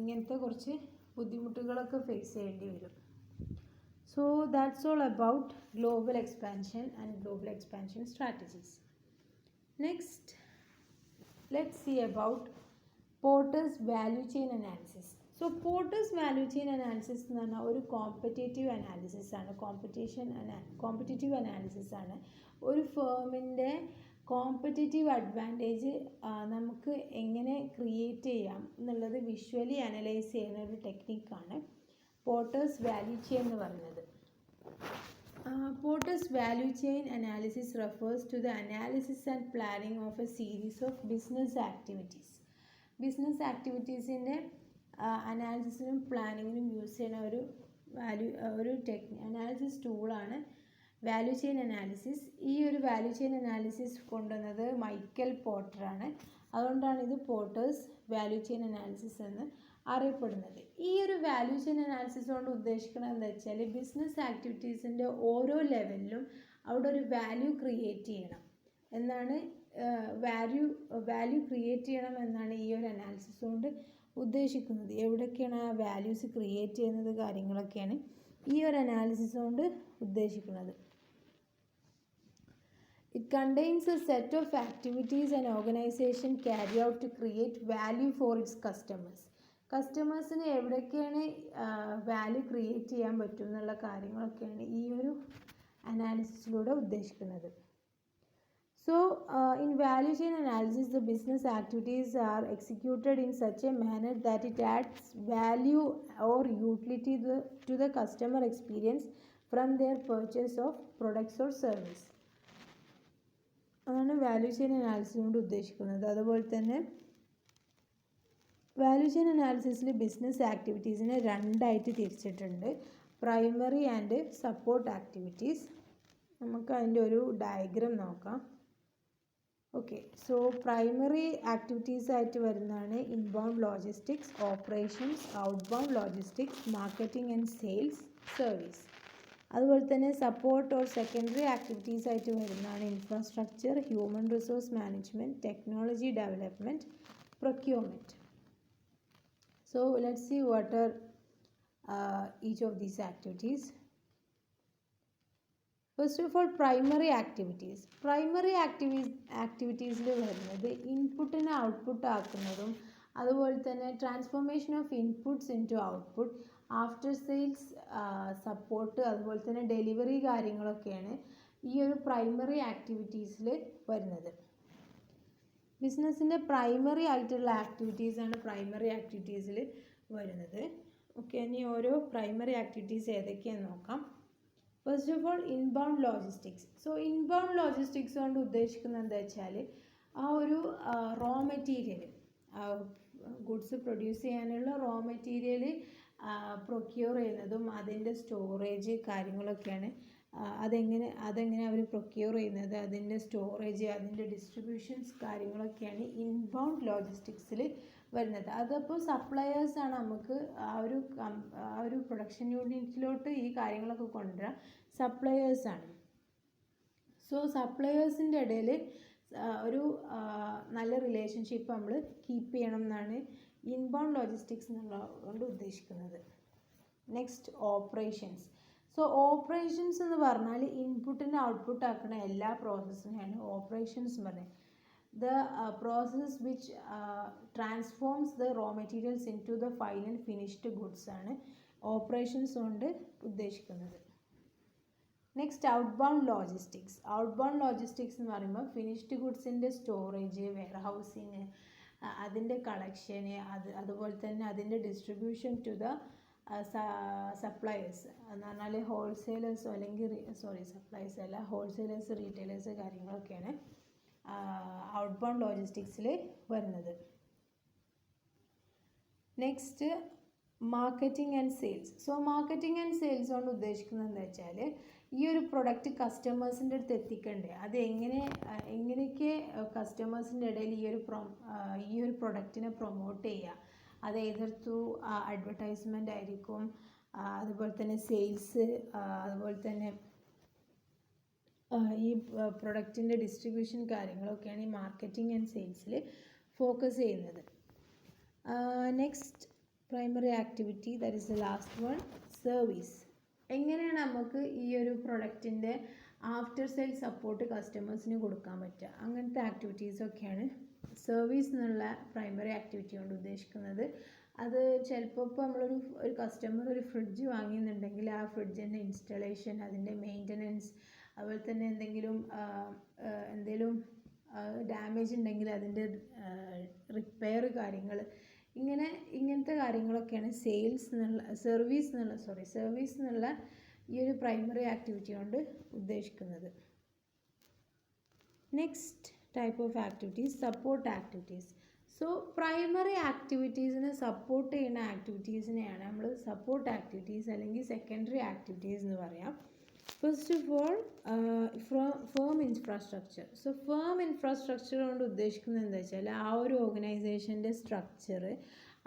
ഇങ്ങനത്തെ കുറച്ച് ബുദ്ധിമുട്ടുകളൊക്കെ ഫേസ് ചെയ്യേണ്ടി വരും. So that's all about global expansion and global expansion strategies. Next, let's see about Porter's value chain analysis. So Porter's value chain analysis എന്ന് പറഞ്ഞാൽ ഒരു കോമ്പറ്റേറ്റീവ് അനാലിസിസ് ആണ്. കോമ്പറ്റേറ്റീവ് അനാലിസിസ് ആണ്. ഒരു ഫേമിൻ്റെ കോമ്പറ്റേറ്റീവ് അഡ്വാൻറ്റേജ് നമുക്ക് എങ്ങനെ ക്രിയേറ്റ് ചെയ്യാം എന്നുള്ളത് വിഷ്വലി അനലൈസ് ചെയ്യുന്ന ഒരു ടെക്നിക്കാണ് പോർട്ടേഴ്സ് വാല്യൂ ചെയിൻ എന്ന് പറയുന്നത്. Porter's value chain analysis refers to the analysis and planning of a series of business activities. Business ആക്ടിവിറ്റീസിൻ്റെ അനാലിസിസിനും പ്ലാനിങ്ങിനും യൂസ് ചെയ്യുന്ന ഒരു അനാലിസിസ് ടൂളാണ് വാല്യൂ ചെയിൻ അനാലിസിസ്. ഈ ഒരു വാല്യൂ ചെയിൻ അനാലിസിസ് കൊണ്ടുവന്നത് മൈക്കൽ പോർട്ടറാണ്. അതുകൊണ്ടാണ് ഇത് പോർട്ടേഴ്സ് വാല്യൂ ചെയിൻ അനാലിസിസ് എന്ന് അറിയപ്പെടുന്നത്. ഈ ഒരു വാല്യൂ ചെയിൻ അനാലിസിസ് കൊണ്ട് ഉദ്ദേശിക്കുന്നത് എന്താ വെച്ചാൽ ബിസിനസ് ആക്ടിവിറ്റീസിൻ്റെ ഓരോ ലെവലിലും അവിടെ ഒരു വാല്യൂ ക്രിയേറ്റ് ചെയ്യണം എന്നാണ് വാല്യൂ ക്രിയേറ്റ് ചെയ്യണം എന്നാണ് ഈ ഒരു അനാലിസിസ് കൊണ്ട് ഉദ്ദേശിക്കുന്നത്. എവിടെയൊക്കെയാണ് ആ വാല്യൂസ് ക്രിയേറ്റ് ചെയ്യുന്നത് കാര്യങ്ങളൊക്കെയാണ് ഈ ഒരു അനാലിസിസ് കൊണ്ട് ഉദ്ദേശിക്കുന്നത്. It contains a set of activities an organization carry out to create value for its customers. കസ്റ്റമേഴ്സിന് എവിടെയൊക്കെയാണ് വാല്യൂ ക്രിയേറ്റ് ചെയ്യാൻ പറ്റും എന്നുള്ള കാര്യങ്ങളൊക്കെയാണ് ഈ ഒരു അനാലിസിസിലൂടെ ഉദ്ദേശിക്കുന്നത്. So, in value chain analysis, the business activities are executed in such a manner that it adds value or utility to the customer experience from their purchase of products or service. അതാണ് വാല്യൂ ചെയിൻ അനാലിസിസ് കൊണ്ട് ഉദ്ദേശിക്കുന്നത്. അതുപോലെ തന്നെ വാല്യൂ ചെയിൻ അനാലിസിസിൽ ബിസിനസ് ആക്ടിവിറ്റീസിനെ രണ്ടായിട്ട് തിരിച്ചിട്ടുണ്ട്, പ്രൈമറി ആൻഡ് സപ്പോർട്ട് ആക്ടിവിറ്റീസ്. നമുക്ക് അതിൻ്റെ ഒരു ഡയഗ്രാം നോക്കാം. ഓക്കെ, സോ പ്രൈമറി ആക്ടിവിറ്റീസ് ആയിട്ട് വരുന്നതാണ് inbound logistics, operations, outbound logistics, marketing and sales, service. അതുപോലെ തന്നെ സപ്പോർട്ട് ഓർ സെക്കൻഡറി ആക്ടിവിറ്റീസ് ആയിട്ട് വരുന്നതാണ് infrastructure, human resource management, technology development, procurement. So let's see what are each of these activities. First of all, primary activities. Primary activitiesൽ വരുന്നത് ഇൻപുട്ടിനെ ഔട്ട്പുട്ട് ആക്കുന്നതും അതുപോലെ തന്നെ transformation of inputs into output, after sales support, അതുപോലെ തന്നെ ഡെലിവറി കാര്യങ്ങളൊക്കെയാണ് ഈ ഒരു പ്രൈമറി ആക്ടിവിറ്റീസിൽ വരുന്നത്. ബിസിനസ്സിൻ്റെ പ്രൈമറി ആയിട്ടുള്ള ആക്ടിവിറ്റീസാണ് പ്രൈമറി ആക്ടിവിറ്റീസിൽ വരുന്നത്. ഓക്കെ, ഇനി ഓരോ പ്രൈമറി ആക്ടിവിറ്റീസ് ഏതൊക്കെയാണെന്ന് നോക്കാം. First of all, inbound logistics. So inbound logistics കൊണ്ട് ഉദ്ദേശിക്കുന്നത് എന്താ വെച്ചാൽ ആ ഒരു റോ മെറ്റീരിയൽ, ഗുഡ്സ് പ്രൊഡ്യൂസ് ചെയ്യാനുള്ള റോ മെറ്റീരിയൽ പ്രൊക്യൂർ ചെയ്യുന്നതും അതിൻ്റെ സ്റ്റോറേജ് കാര്യങ്ങളൊക്കെയാണ്. അതെങ്ങനെ അവർ പ്രൊക്യൂർ ചെയ്യുന്നത്, അതിൻ്റെ സ്റ്റോറേജ്, അതിൻ്റെ ഡിസ്ട്രിബ്യൂഷൻസ് കാര്യങ്ങളൊക്കെയാണ് ഇൻബൗണ്ട് ലോജിസ്റ്റിക്സിൽ വരുന്നത്. അതപ്പോൾ സപ്ലയേഴ്സാണ് നമുക്ക് ആ ഒരു പ്രൊഡക്ഷൻ യൂണിറ്റിലോട്ട് ഈ കാര്യങ്ങളൊക്കെ കൊണ്ടുവരാൻ സപ്ലയേഴ്സാണ്. സോ സപ്ലയേഴ്സിൻ്റെ ഇടയിൽ ഒരു നല്ല റിലേഷൻഷിപ്പ് നമ്മൾ കീപ്പ് ചെയ്യണം എന്നാണ് ഇൻബൗണ്ട് ലോജിസ്റ്റിക്സ് എന്നുള്ളതുകൊണ്ട് ഉദ്ദേശിക്കുന്നത്. Next, operations. സോ ഓപ്പറേഷൻസ് എന്ന് പറഞ്ഞാൽ ഇൻപുട്ടിനെ ഔട്ട്പുട്ട് ആക്കുന്ന എല്ലാ പ്രോസസ്സിനെയാണ് ഓപ്പറേഷൻസ് പറയുന്നത്. The process which transforms the raw materials into the final finished goods ആണ് ഓപ്പറേഷൻസ് കൊണ്ട് ഉദ്ദേശിക്കുന്നത്. Next, outbound logistics. Outbound logistics എന്ന് പറയുമ്പോൾ ഫിനിഷ്ഡ് ഗുഡ്സിൻ്റെ സ്റ്റോറേജ്, വെയർ ഹൗസിങ്, അതിൻ്റെ കളക്ഷന്, അതുപോലെ തന്നെ അതിൻ്റെ ഡിസ്ട്രിബ്യൂഷൻ ടു ദ സപ്ലയേഴ്സ് എന്ന് പറഞ്ഞാൽ ഹോൾസെയിലേഴ്സോ അല്ലെങ്കിൽ സപ്ലയേഴ്സ് അല്ല, ഹോൾസെയിലേഴ്സ്, റീറ്റെയിലേഴ്സ് കാര്യങ്ങളൊക്കെയാണ് ഔട്ട്ബൗണ്ട് ലോജിസ്റ്റിക്സിൽ വരുന്നത്. Next, marketing and sales. So marketing and sales കൊണ്ട് ഉദ്ദേശിക്കുന്നത് എന്താ വെച്ചാൽ ഈ ഒരു പ്രൊഡക്റ്റ് കസ്റ്റമേഴ്സിൻ്റെ അടുത്ത് എത്തിക്കണ്ടേ, അത് എങ്ങനെയൊക്കെ കസ്റ്റമേഴ്സിൻ്റെ ഇടയിൽ ഈ ഒരു പ്രൊഡക്റ്റിനെ പ്രൊമോട്ട് ചെയ്യുക. അത് ഏതർ ത്രൂ അഡ്വർടൈസ്മെൻ്റ് ആയിരിക്കും, അതുപോലെ തന്നെ സെയിൽസ്, അതുപോലെ തന്നെ ഈ പ്രൊഡക്റ്റിൻ്റെ ഡിസ്ട്രിബ്യൂഷൻ കാര്യങ്ങളൊക്കെയാണ് ഈ മാർക്കറ്റിംഗ് ആൻഡ് സെയിൽസിൽ ഫോക്കസ് ചെയ്യുന്നത്. Next primary activity, that is the last one, service. എങ്ങനെയാണ് നമുക്ക് ഈ ഒരു പ്രൊഡക്റ്റിൻ്റെ ആഫ്റ്റർ സെയിൽ സപ്പോർട്ട് കസ്റ്റമേഴ്സിന് കൊടുക്കാൻ പറ്റുക, അങ്ങനത്തെ ആക്ടിവിറ്റീസൊക്കെയാണ് സർവീസ് എന്നുള്ള പ്രൈമറി ആക്ടിവിറ്റി കൊണ്ട് ഉദ്ദേശിക്കുന്നത്. അത് ചിലപ്പോൾ ഇപ്പോൾ ഒരു കസ്റ്റമർ ഒരു ഫ്രിഡ്ജ് വാങ്ങിയെന്നുണ്ടെങ്കിൽ ആ ഫ്രിഡ്ജിൻ്റെ ഇൻസ്റ്റലേഷൻ, അതിൻ്റെ മെയിൻ്റനൻസ്, അതുപോലെ തന്നെ എന്തെങ്കിലും ഡാമേജ് ഉണ്ടെങ്കിൽ അതിൻ്റെ റിപ്പയർ കാര്യങ്ങൾ, ഇങ്ങനത്തെ കാര്യങ്ങളൊക്കെയാണ് സർവീസ് എന്നുള്ള ഈ ഒരു പ്രൈമറി ആക്ടിവിറ്റി കൊണ്ട് ഉദ്ദേശിക്കുന്നത്. Next type of activities, support activities. So primary ആക്ടിവിറ്റീസിനെ സപ്പോർട്ട് ചെയ്യുന്ന ആക്ടിവിറ്റീസിനെയാണ് നമ്മൾ സപ്പോർട്ട് ആക്ടിവിറ്റീസ് അല്ലെങ്കിൽ സെക്കൻഡറി ആക്ടിവിറ്റീസ് എന്ന് പറയാം. First of all, firm infrastructure. So firm infrastructure കൊണ്ട് ഉദ്ദേശിക്കുന്നത് എന്താ വെച്ചാൽ ആ ഒരു ഓർഗനൈസേഷൻ്റെ സ്ട്രക്ചർ,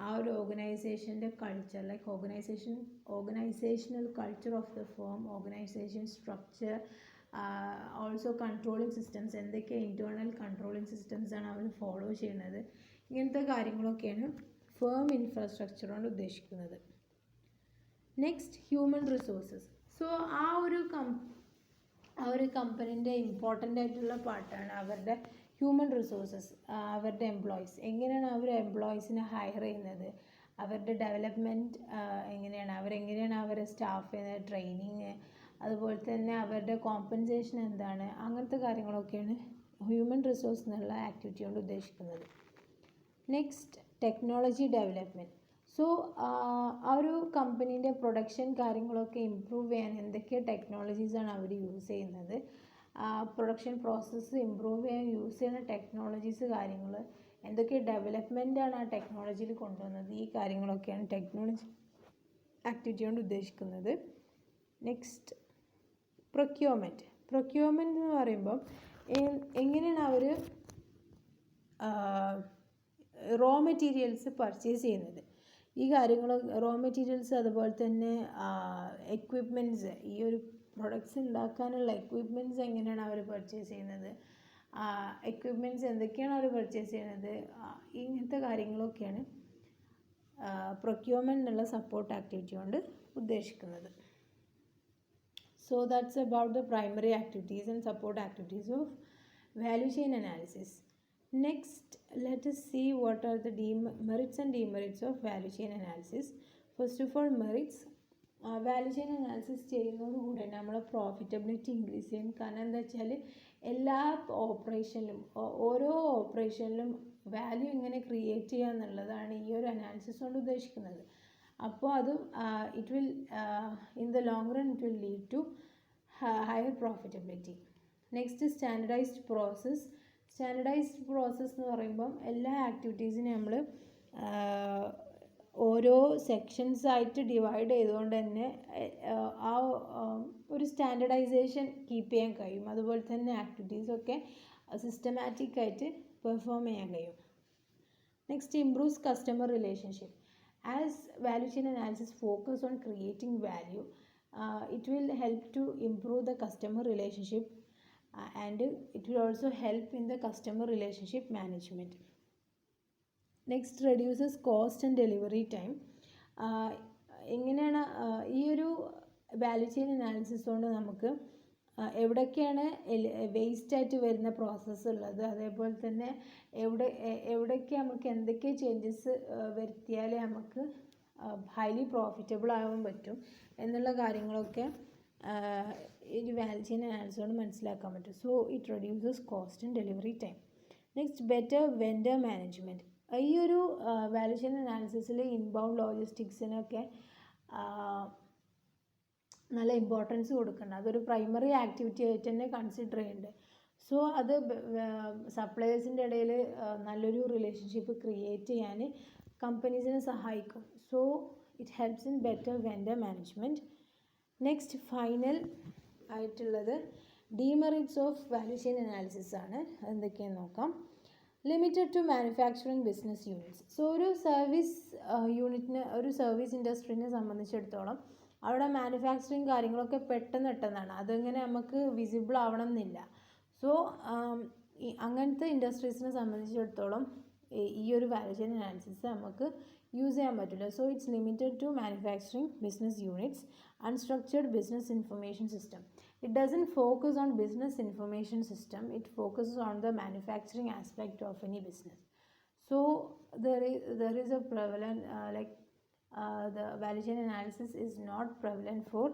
ആ ഒരു ഓർഗനൈസേഷൻ്റെ culture, like organisational culture of the firm, organisation structure, also controlling systems, എന്തൊക്കെ ഇൻറ്റേർണൽ കൺട്രോളിങ് സിസ്റ്റംസ് ആണ് അവർ ഫോളോ ചെയ്യുന്നത്, ഇങ്ങനത്തെ കാര്യങ്ങളൊക്കെയാണ് ഫേം ഇൻഫ്രാസ്ട്രക്ചർ കൊണ്ട് ഉദ്ദേശിക്കുന്നത്. Next, human resources. സോ ആ ഒരു കമ്പനീൻ്റെ ഇമ്പോർട്ടൻ്റ് ആയിട്ടുള്ള പാർട്ടാണ് അവരുടെ ഹ്യൂമൻ റിസോഴ്സസ്, അവരുടെ എംപ്ലോയീസ്. എങ്ങനെയാണ് അവർ എംപ്ലോയീസിനെ ഹയർ ചെയ്യുന്നത്, അവരുടെ ഡെവലപ്മെൻറ്റ് എങ്ങനെയാണ് അവരെ സ്റ്റാഫ് ചെയ്യുന്നത്, ട്രെയിനിങ്, അതുപോലെ തന്നെ അവരുടെ കോമ്പൻസേഷൻ എന്താണ്, അങ്ങനത്തെ കാര്യങ്ങളൊക്കെയാണ് ഹ്യൂമൻ റിസോഴ്സ് എന്നുള്ള ആക്ടിവിറ്റി കൊണ്ട് ഉദ്ദേശിക്കുന്നത്. Next, technology development. സോ ആ ഒരു കമ്പനീൻ്റെ പ്രൊഡക്ഷൻ കാര്യങ്ങളൊക്കെ ഇമ്പ്രൂവ് ചെയ്യാൻ എന്തൊക്കെ ടെക്നോളജീസാണ് അവർ യൂസ് ചെയ്യുന്നത്, പ്രൊഡക്ഷൻ പ്രോസസ്സ് ഇമ്പ്രൂവ് ചെയ്യാൻ യൂസ് ചെയ്യുന്ന ടെക്നോളജീസ് കാര്യങ്ങൾ, എന്തൊക്കെ ഡെവലപ്മെൻറ്റാണ് ആ ടെക്നോളജിയിൽ കൊണ്ടുവന്നത്, ഈ കാര്യങ്ങളൊക്കെയാണ് ടെക്നോളജി ആക്ടിവിറ്റി കൊണ്ട് ഉദ്ദേശിക്കുന്നത്. നെക്സ്റ്റ്, പ്രൊക്യൂർമെൻറ്റ് എന്ന് പറയുമ്പോൾ എങ്ങനെയാണ് അവർ റോ മെറ്റീരിയൽസ് പർച്ചേസ് ചെയ്യുന്നത്. ഈ കാര്യങ്ങൾ റോ മെറ്റീരിയൽസ് അതുപോലെ തന്നെ എക്വിപ്മെൻറ്റ്സ്, ഈ ഒരു പ്രൊഡക്ട്സ് ഉണ്ടാക്കാനുള്ള എക്വിപ്മെൻറ്റ്സ് എങ്ങനെയാണ് അവർ പർച്ചേസ് ചെയ്യുന്നത്, എക്വിപ്മെൻറ്റ്സ് എന്തൊക്കെയാണ് അവർ പർച്ചേസ് ചെയ്യുന്നത്, ഇങ്ങനത്തെ കാര്യങ്ങളൊക്കെയാണ് പ്രൊക്യൂർമെൻ്റ് എന്നുള്ള സപ്പോർട്ട് ആക്ടിവിറ്റി കൊണ്ട് ഉദ്ദേശിക്കുന്നത്. So that's about the primary activities and support activities of value chain analysis. Next, let us see what are the merits and demerits of value chain analysis. First of all, merits. Value chain analysis ചെയ്യുന്നതോടുകൂടി നമ്മളെ പ്രോഫിറ്റബിലിറ്റി ഇൻക്രീസ് ചെയ്യും. കാരണം എന്താ വെച്ചാൽ എല്ലാ ഓപ്പറേഷനിലും ഓരോ ഓപ്പറേഷനിലും വാല്യൂ എങ്ങനെ ക്രിയേറ്റ് ചെയ്യുക എന്നുള്ളതാണ് ഈ ഒരു അനാലിസിസ് കൊണ്ട് ഉദ്ദേശിക്കുന്നത്. അപ്പോൾ അത് it will in the long run it will lead to higher profitability. Next, standardised process. Standardised process എന്ന് പറയുമ്പം എല്ലാ ആക്ടിവിറ്റീസിനും നമ്മൾ ഓരോ സെക്ഷൻസ് ആയിട്ട് ഡിവൈഡ് ചെയ്തുകൊണ്ട് തന്നെ ആ ഒരു സ്റ്റാൻഡർഡൈസേഷൻ കീപ്പ് ചെയ്യാൻ കഴിയും. അതുപോലെ തന്നെ ആക്ടിവിറ്റീസൊക്കെ സിസ്റ്റമാറ്റിക് ആയിട്ട് പെർഫോം ചെയ്യാൻ കഴിയും. Next, improves customer relationship. As value chain analysis focus on creating value, it will help to improve the customer relationship and it will also help in the customer relationship management. Next, reduces cost and delivery time. എങ്ങനെയാണ് ഈ ഒരു വാല്യൂ ചെയിൻ അനാലിസിസ് കൊണ്ട് നമുക്ക് എവിടേക്കാണ് വേസ്റ്റായിട്ട് വരുന്ന പ്രോസസ്സ് ഉള്ളത്, അതേപോലെ തന്നെ എവിടേക്ക് നമുക്ക് എന്തൊക്കെ ചേഞ്ചസ് വരുത്തിയാൽ നമുക്ക് ഹൈലി പ്രോഫിറ്റബിൾ ആവാൻ പറ്റും എന്നുള്ള കാര്യങ്ങളൊക്കെ ഈ വാല്യൂ ചെയിൻ അനാലിസിസ് കൊണ്ട് മനസ്സിലാക്കാൻ പറ്റും. So it reduces cost and delivery time. Next, better vendor management. ഈ ഒരു വാല്യൂ ചെയിൻ അനാലിസിസിൽ ഇൻബൗണ്ട് ലോജിസ്റ്റിക്സിനൊക്കെ നല്ല ഇമ്പോർട്ടൻസ് കൊടുക്കണം. അതൊരു പ്രൈമറി ആക്ടിവിറ്റി ആയിട്ട് തന്നെ കൺസിഡർ ചെയ്യുന്നുണ്ട്. സോ അത് സപ്ലയേഴ്സിൻ്റെ ഇടയിൽ നല്ലൊരു റിലേഷൻഷിപ്പ് ക്രിയേറ്റ് ചെയ്യാൻ കമ്പനീസിനെ സഹായിക്കും. So it helps in better vendor management. Next, final ആയിട്ടുള്ളത് demerits of value chain analysis ആണ്. എന്തൊക്കെയാണെന്ന് നോക്കാം. Limited to manufacturing business units. So ഒരു സർവീസ് യൂണിറ്റിന്, ഒരു സർവീസ് ഇൻഡസ്ട്രീനെ സംബന്ധിച്ചിടത്തോളം അവിടെ മാനുഫാക്ചറിങ് കാര്യങ്ങളൊക്കെ പെട്ടെന്നാണ്, അതങ്ങനെ നമുക്ക് വിസിബിൾ ആവണം എന്നില്ല. സോ അങ്ങനത്തെ ഇൻഡസ്ട്രീസിനെ സംബന്ധിച്ചിടത്തോളം ഈ ഒരു വാല്യൂ ചെയിൻ അനാലിസിസ് നമുക്ക് യൂസ് ചെയ്യാൻ പറ്റില്ല. So it's limited to manufacturing business units, unstructured business information system. It doesn't focus on business information system, it focuses on the manufacturing aspect of any business. So there is a prevalent the value chain analysis is not prevalent for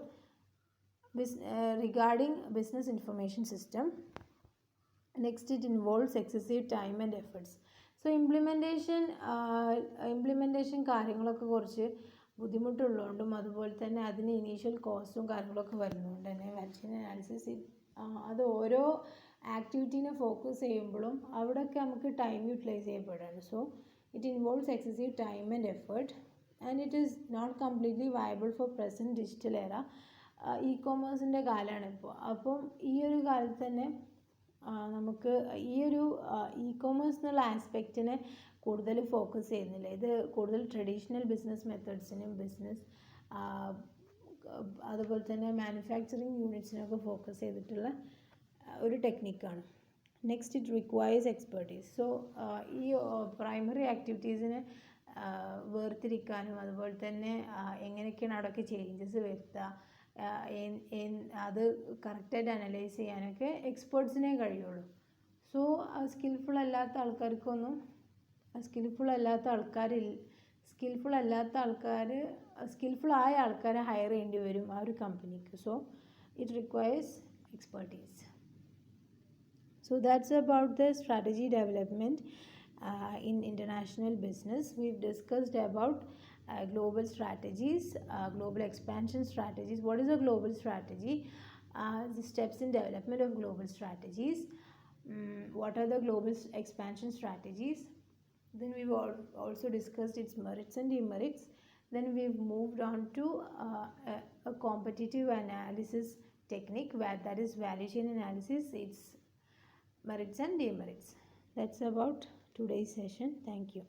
regarding business information system. Next, it involves excessive time and efforts. So implementation കാര്യങ്ങളൊക്കെ കുറച്ച് ബുദ്ധിമുട്ടുള്ളതുകൊണ്ടും അതുപോലെ തന്നെ അതിന് ഇനീഷ്യൽ കോസ്റ്റും കാര്യങ്ങളൊക്കെ വരുന്നതുകൊണ്ട് തന്നെ വാല്യൂ ചെയിൻ അനാലിസിസ് അത് ഓരോ ആക്ടിവിറ്റീനെ ഫോക്കസ് ചെയ്യുമ്പോഴും അവിടെയൊക്കെ നമുക്ക് ടൈം യൂട്ടിലൈസ് ചെയ്യപ്പെടുകയാണ്. So it involves excessive time and effort and it is not completely viable for present digital era. ഇ കോമേഴ്സിൻ്റെ കാലമാണ് ഇപ്പോൾ. അപ്പം ഈ ഒരു കാലത്ത് തന്നെ നമുക്ക് ഈ ഒരു ഇ കോമേഴ്സ് എന്നുള്ള ആസ്പെക്റ്റിനെ കൂടുതൽ ഫോക്കസ് ചെയ്യുന്നില്ല. ഇത് കൂടുതൽ ട്രഡീഷണൽ ബിസിനസ് മെത്തേഡ്സിനും അതുപോലെ തന്നെ മാനുഫാക്ചറിങ് യൂണിറ്റ്സിനൊക്കെ ഫോക്കസ് ചെയ്തിട്ടുള്ള ഒരു ടെക്നിക്കാണ്. Next, it requires expertise. So ഈ പ്രൈമറി ആക്ടിവിറ്റീസിനെ വേർതിരിക്കാനും അതുപോലെ തന്നെ എങ്ങനെയൊക്കെയാണ് അവിടെയൊക്കെ ചേഞ്ചസ് വരുത്തുക, അത് കറക്റ്റായിട്ട് അനലൈസ് ചെയ്യാനൊക്കെ എക്സ്പേർട്സിനെ കഴിയുള്ളൂ. സോ സ്കിൽഫുൾ അല്ലാത്ത ആയ ആൾക്കാരെ ഹയർ ചെയ്യേണ്ടി വരും ആ ഒരു കമ്പനിക്ക്. So it requires expertise. So that's about the strategy development in international business. We've discussed about global strategies, global expansion strategies. What is a global strategy? The steps in development of global strategies. What are the global expansion strategies? Then we've also discussed its merits and demerits. Then we've moved on to a competitive analysis technique, where that is value chain analysis, its merits and demerits. That's about today's session. Thank you.